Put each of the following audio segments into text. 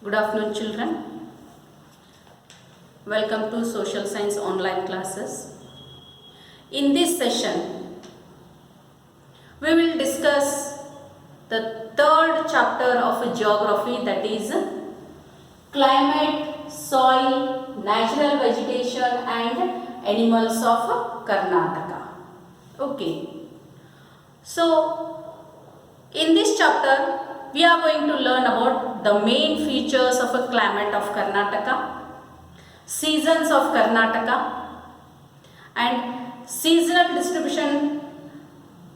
Good afternoon, children. Welcome to Social Science online classes. In this session, we will discuss the third chapter of geography, that is climate, soil, natural vegetation and animals of Karnataka. Okay. So, in this chapter, we are going to learn about the main features of a climate of Karnataka, seasons of Karnataka, and seasonal distribution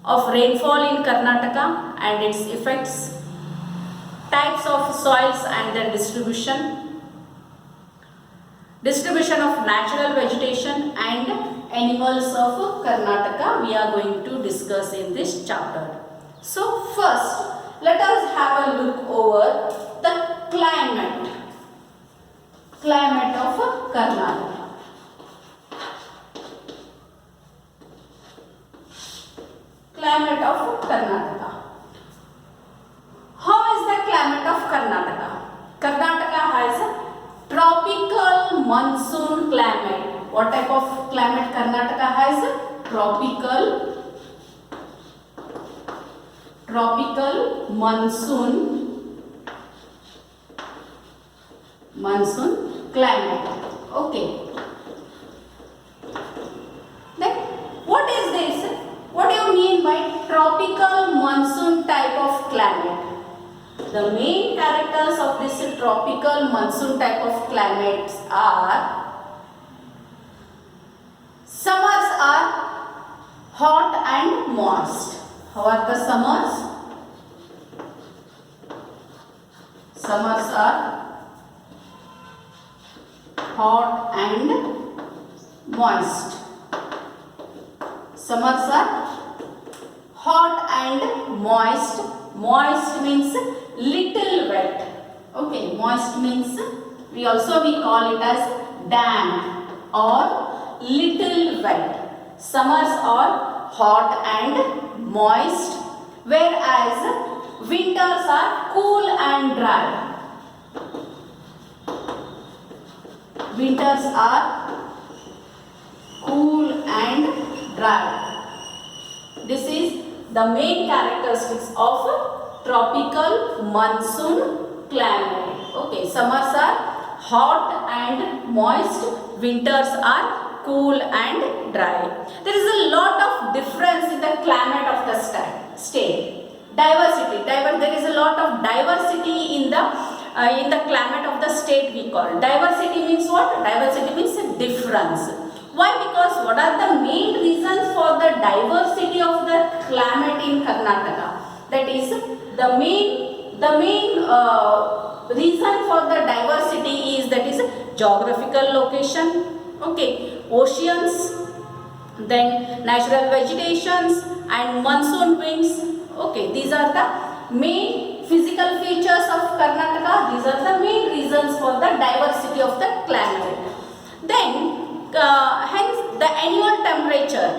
of rainfall in Karnataka and its effects, types of soils and their distribution, distribution of natural vegetation and animals of Karnataka we are going to discuss in this chapter. So first, let us have a look over the climate of Karnataka. Climate of Karnataka. How is the climate of Karnataka? Karnataka has a tropical monsoon climate. What type of climate Karnataka has? Tropical monsoon climate. Okay. Then what is this? What do you mean by tropical monsoon type of climate? The main characters of this tropical monsoon type of climates are: summers are hot and moist. How are the summers? Summers are hot and moist. Summers are hot and moist. Moist means little wet. Okay, moist means we call it as damp or little wet. Summers are hot and moist, whereas winters are cool and dry. Winters are cool and dry. This is the main characteristics of tropical monsoon climate. Okay, summers are hot and moist, winters are cool and dry. There is a lot of difference in the climate of the state. Diversity. There is a lot of diversity in the climate of the state we call. Diversity means what? Diversity means a difference. Why? Because what are the main reasons for the diversity of the climate in Karnataka? That is, the main reason for the diversity is, that is, geographical location, okay, oceans, then natural vegetations and monsoon winds. Okay, these are the main physical features of Karnataka. These are the main reasons for the diversity of the climate. Then hence the annual temperature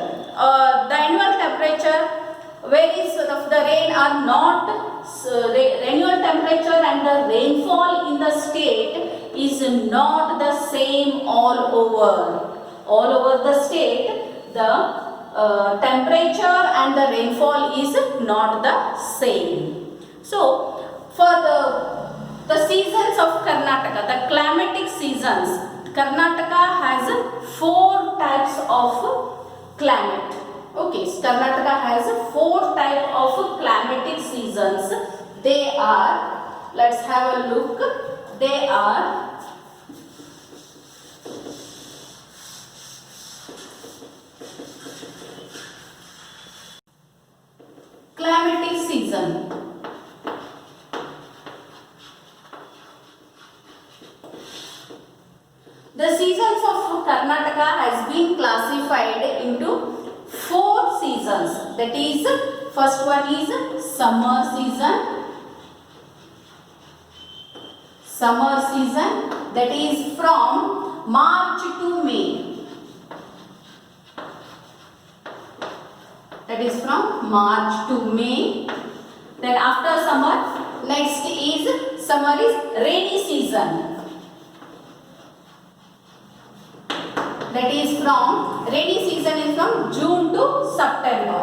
varies of the rain are not annual temperature and the rainfall in the state is not the same all over the state. The temperature and the rainfall is not the same. So for the seasons of Karnataka, the climatic seasons, Karnataka has 4 types of climate. Okay, Karnataka has 4 types of climatic seasons. They are, let's have a look. They are climatic season. The seasons of Karnataka has been classified into 4 seasons. That is, first one is summer season. Summer season, that is from March to May. That is from March to May. Then after summer, next is summer is rainy season. That is from, rainy season is from June to September.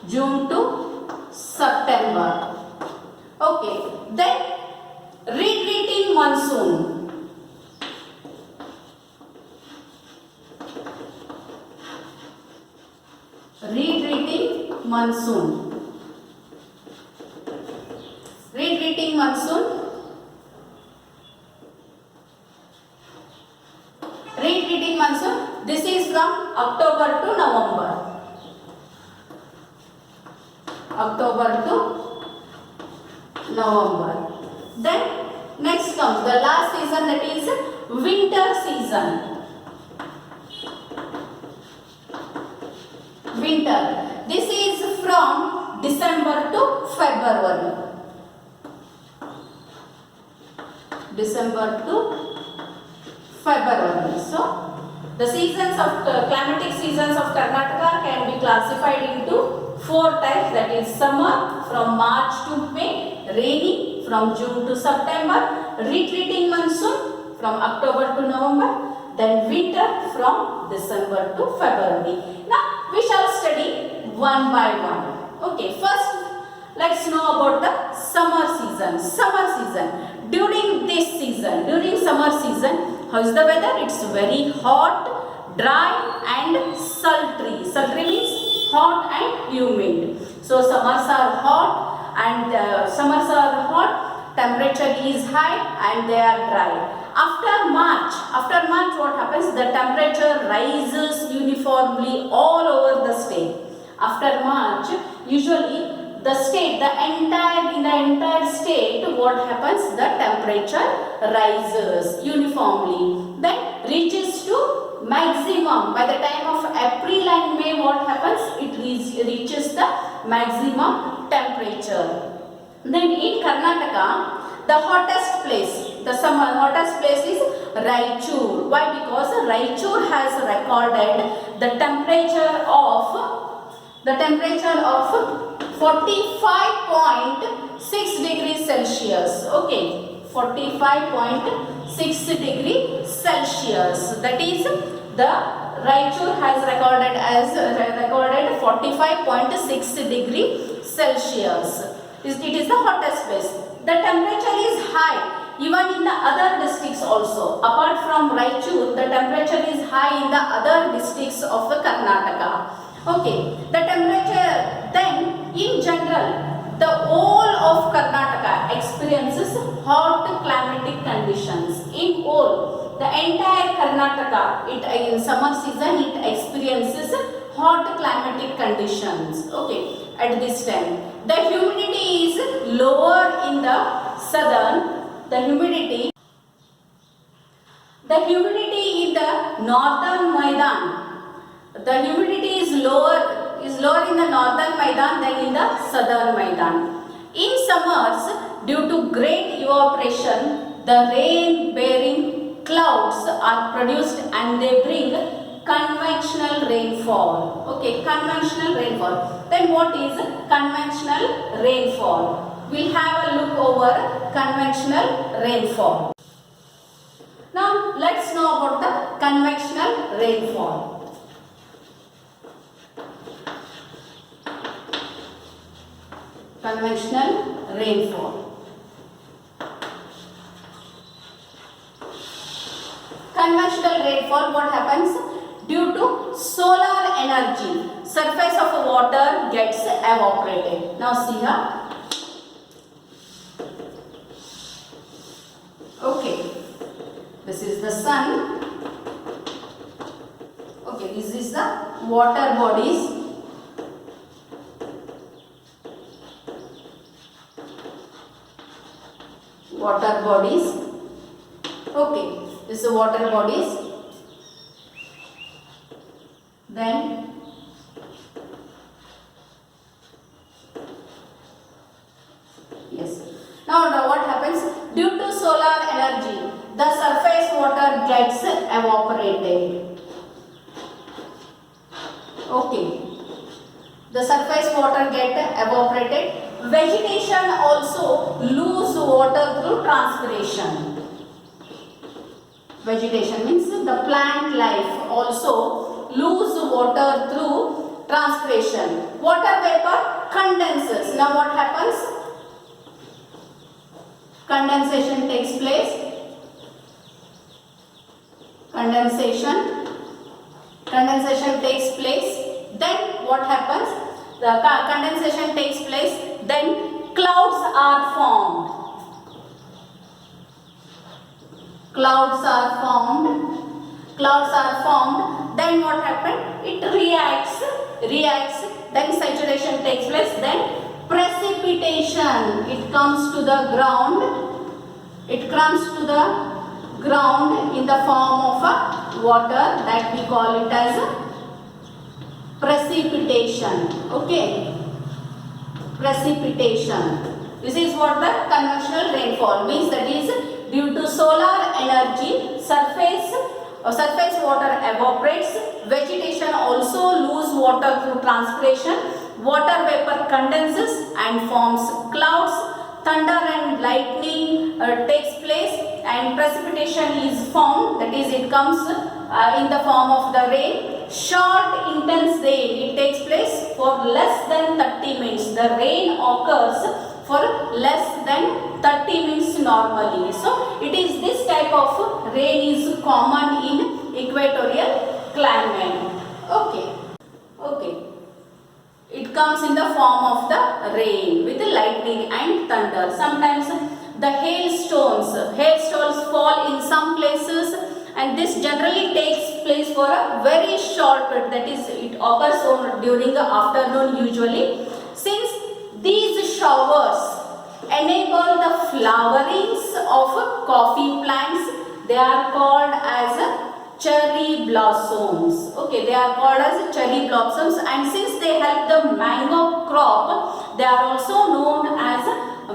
June to September. Okay. Then retreating monsoon. Retreating monsoon. Retreating monsoon. Retreating monsoon. This is from October to November. October to November. Then next comes the last season, that is winter season. Winter. This is from December to February. December to February. So the seasons of climatic seasons of Karnataka can be classified into 4 types, that is summer from March to May, rainy from June to September, retreating monsoon from October to November, then winter from December to February. Now we shall study one by one. Okay, first let's know about the summer season. Summer season. During this season, during summer season, how is the weather? It's very hot, dry and sultry. Sultry means hot and humid. So summers are hot and temperature is high and they are dry. After March what happens? The temperature rises uniformly all over the state. After March, usually the entire state, what happens? The temperature rises uniformly. Then reaches to maximum. By the time of April and May, what happens? It reaches the maximum temperature. Then in Karnataka, the hottest place, the summer hottest place is Raichur. Why? Because Raichur has recorded the temperature of 45.6 degrees Celsius. Okay, 45.6 degrees Celsius. That is, the Raichur has recorded 45.6 degrees Celsius. It is the hottest place. The temperature is high even in the other districts also. Apart from Raichur, the temperature is high in the other districts of Karnataka. Okay, the temperature, then in general, the whole of Karnataka experiences hot climatic conditions. In whole, the entire Karnataka, in summer season, it experiences hot climatic conditions. Okay, at this time, the humidity is lower in the southern. The humidity in the northern Maidan. The humidity is lower in the northern Maidan than in the southern Maidan. In summers, due to great evaporation, the rain-bearing clouds are produced and they bring convectional rainfall. Okay, convectional rainfall. Then what is convectional rainfall? We'll have a look over convectional rainfall. Now let's know about the convectional rainfall. Convectional rainfall. Convectional rainfall, what happens? Due to solar energy, surface of water gets evaporated. Now see here. Okay, this is the sun. Okay, this is the water bodies. Water bodies. Okay, this is the water bodies. Then yes. Now what happens? Due to solar energy, the surface water gets evaporated. Okay. The surface water get evaporated. Vegetation also lose water through transpiration. Vegetation means the plant life also lose water through transpiration. Water vapor condenses. Now what happens? Condensation takes place. Condensation takes place. Then what happens? The condensation takes place. Then clouds are formed. Clouds are formed. Then what happened? It reacts. Then saturation takes place. Then precipitation. It comes to the ground. It comes to the ground in the form of a water, that we call it as precipitation. Okay, precipitation. This is what the conventional rainfall means. That is due to solar energy, surface water evaporates. Vegetation also lose water through transpiration. Water vapor condenses and forms clouds. Thunder and lightning takes place, and precipitation is formed. That is, it comes in the form of the rain. Short intense rain, it takes place for less than 30 minutes. The rain occurs for less than 30 minutes normally. So it is this type of rain is common in equatorial climate. Okay. It comes in the form of the rain with lightning and thunder. Sometimes the hailstones fall in some places, and this generally takes place for a very short period. That is, it occurs during the afternoon usually. Since these showers enable the flowerings of coffee plants, they are called as cherry blossoms. Okay, they are called as cherry blossoms, and since they help the mango crop, they are also known as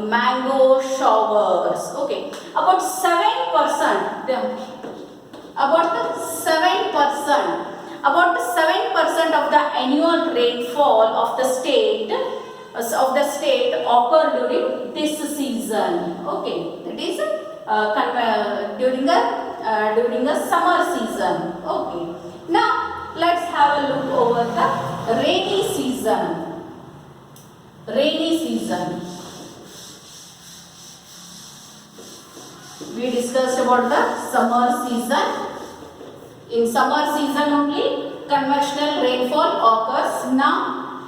mango showers. Okay, about 7%, about 7% of the annual rainfall of the state occur during this season. Okay, that is during a summer season. Okay, now let's have a look over the rainy season. We discussed about the summer season. In summer season only conventional rainfall occurs. Now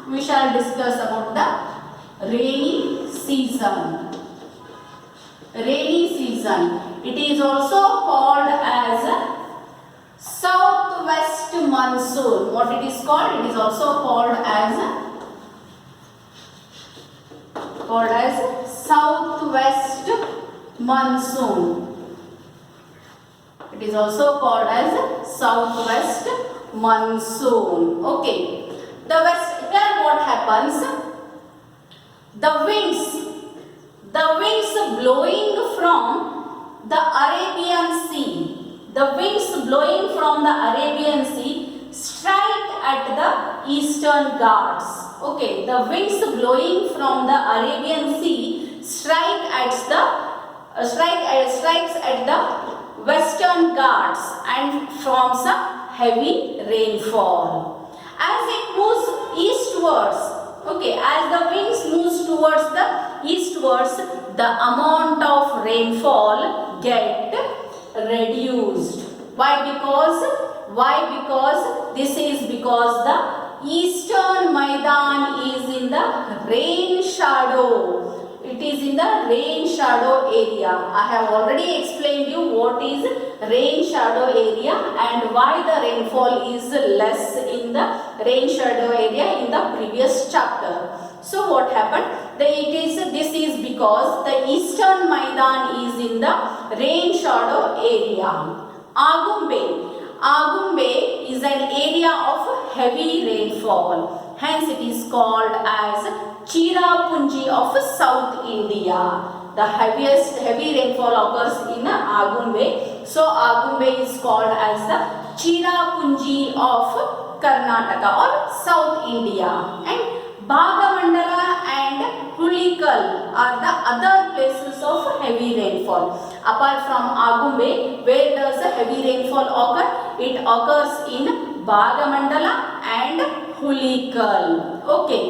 we shall discuss about the rainy season. It is also called as southwest monsoon. What it is called? It is also called as southwest monsoon. It is also called as southwest monsoon. Okay. Here what happens? The winds blowing from the Arabian Sea strike at the eastern Ghats. Okay, the winds blowing from the Arabian Sea strikes at the western Ghats and forms a heavy rainfall. As it moves eastwards, as the winds moves towards the eastwards, the amount of rainfall get reduced. Why? Because this is because the eastern Maidan is in the rain shadow. It is in the rain shadow area. I have already explained you what is rain shadow area and why the rainfall is less in the rain shadow area in the previous chapter. So what happened? This is because the eastern Maidan is in the rain shadow area. Agumbe is an area of heavy rainfall. Hence it is called as Cherrapunji of South India. The heavy rainfall occurs in Agumbe. So Agumbe is called as the Cherrapunji of Karnataka or South India. And Bhagamandala and Hulikal are the other places of heavy rainfall. Apart from Agumbe, where does the heavy rainfall occur? It occurs in Bhagamandala and Hulikal. Okay.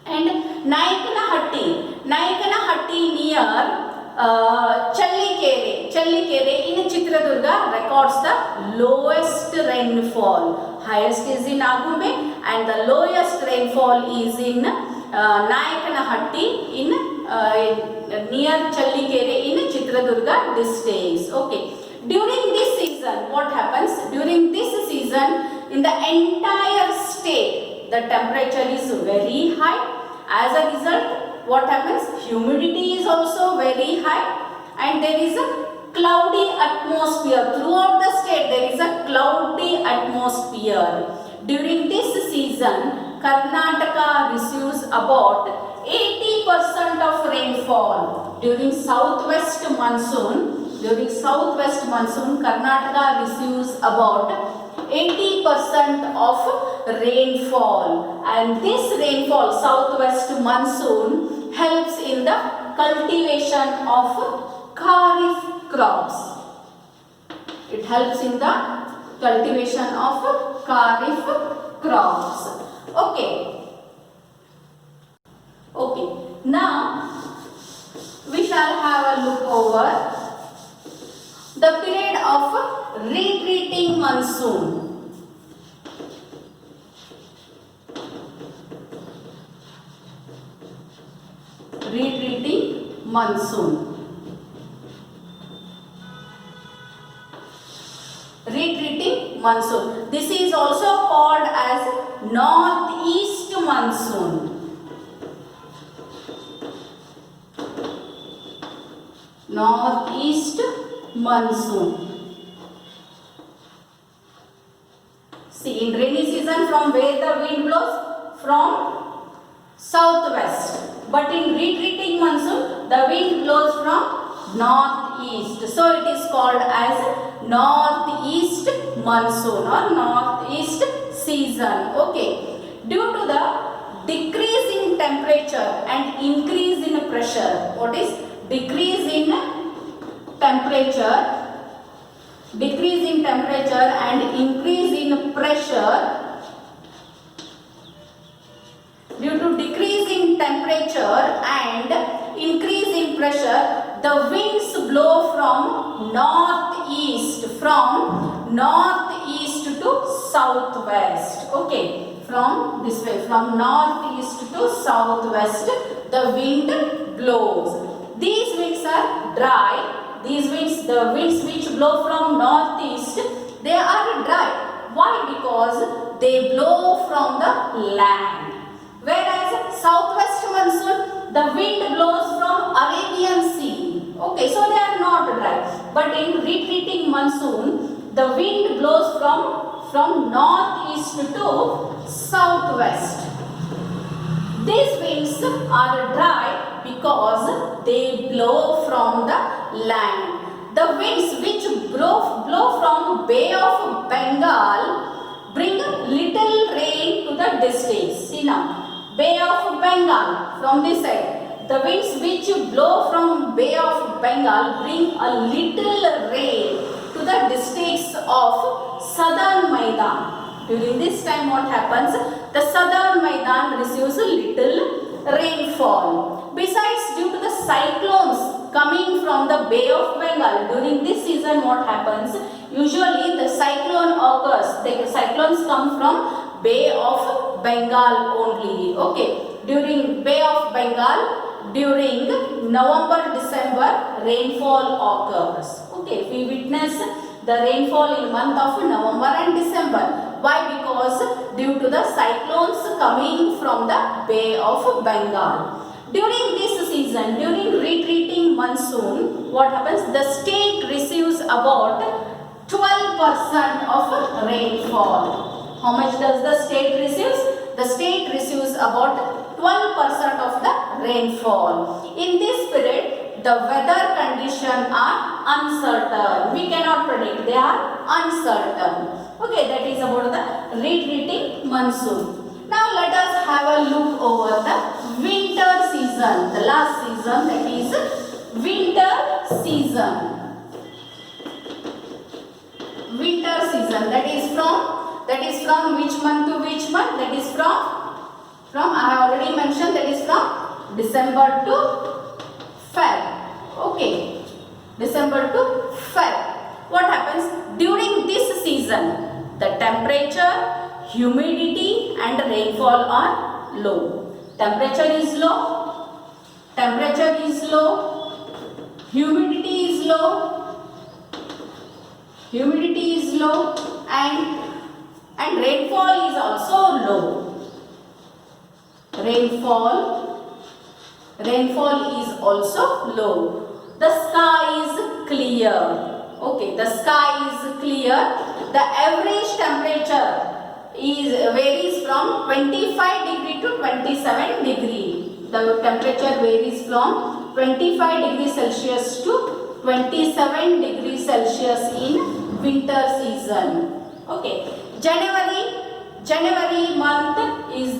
And Nayakanahatti near Challikere in Chitradurga records the lowest rainfall. Highest is in Agumbe and the lowest rainfall is in Nayakanahatti in near Challikere in Chitradurga districts. Okay. During this season, what happens? During this season, in the entire state, the temperature is very high. As a result, what happens? Humidity is also very high and there is a cloudy atmosphere. Throughout the state, there is a cloudy atmosphere. During this season, Karnataka receives about 80% of rainfall. During southwest monsoon, Karnataka receives about 80% of rainfall, and this rainfall, southwest monsoon, helps in the cultivation of kharif crops. It helps in the cultivation of kharif crops. Okay. Now we shall have a look over the period of retreating monsoon. Retreating monsoon. This is also called as northeast monsoon. Northeast monsoon. See, in rainy season, from where the wind blows? From southwest. But in retreating monsoon, the wind blows from northeast. So it is called as northeast monsoon or northeast season. Okay. Due to the decrease in temperature and increase in pressure. What is decrease in temperature? Decrease in temperature and increase in pressure. Due to decrease in temperature and increase in pressure, the winds blow from northeast to southwest. Okay, from this way, from northeast to southwest, the wind blows. These winds are dry. These winds, the winds which blow from northeast, they are dry. Why? Because they blow from the land. Whereas southwest monsoon, the wind blows from Arabian Sea. Okay, so they are not dry. But in retreating monsoon, the wind blows from northeast to southwest. These winds are dry because they blow from the land. The winds which blow from Bay of Bengal bring little rain to the districts. See now. Bay of Bengal from this side. The winds which blow from Bay of Bengal bring a little rain to the districts of Southern Maidan. During this time what happens? The Southern Maidan receives a little rainfall. Besides, due to the cyclones coming from the Bay of Bengal, during this season what happens? Usually the cyclone occurs. The cyclones come from Bay of Bengal only. Okay. During Bay of Bengal, during November-December, rainfall occurs. Okay. We witness the rainfall in month of November and December. Why? Because due to the cyclones coming from the Bay of Bengal. During this season, during retreating monsoon, what happens? The state receives about 12% of rainfall. How much does the state receives? The state receives about 12% of the rainfall. In this period, the weather conditions are uncertain. We cannot predict. They are uncertain. Okay, that is about the retreating monsoon. Now let us have a look over the wind winter season, the last season, that is winter season. Winter season, that is from which month to which month? That is from I have already mentioned, that is from December to Feb. Okay, December to Feb. What happens during this season? The temperature, humidity and rainfall are low. Temperature is low, humidity is low, and rainfall is also low. Rainfall is also low. The sky is clear. Okay, the sky is clear. The average temperature varies from 25 degree to 27 degree. The temperature varies from 25 degrees Celsius to 27 degrees Celsius in winter season. Okay, January month is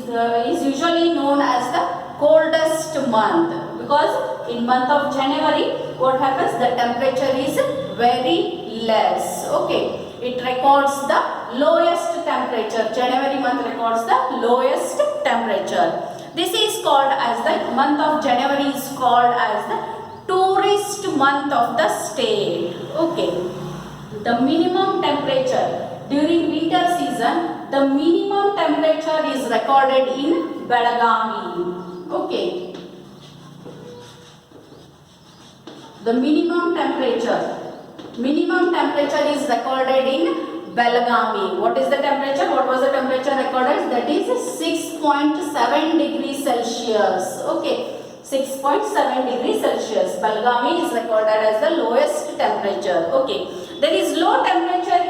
usually known as the coldest month, because in month of January what happens, the temperature is very less. Okay, it records the lowest temperature. January month records the lowest temperature. This is called as the month of January is called as the tourist month of the state. Okay, the minimum temperature during winter season, the minimum temperature is recorded in Belagavi. Okay, the minimum temperature is recorded in Belagavi. What is the temperature? What was the temperature recorded? That is 6.7 degrees Celsius. Okay, 6.7 degrees Celsius. Belagavi is recorded as the lowest temperature. Okay, there is low temperature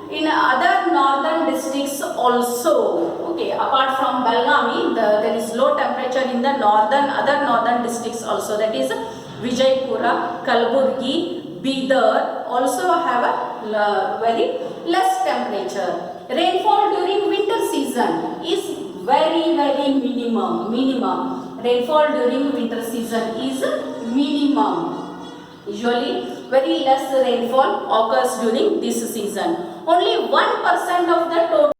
in other northern districts also. Okay, apart from Belagavi, there is low temperature in the other northern districts also. That is Vijaypura, Kalburgi, Bidar also have a very less temperature. Rainfall during winter season is very minimum. Rainfall during winter season is minimum. Usually very less rainfall occurs during this season. Only 1% of the total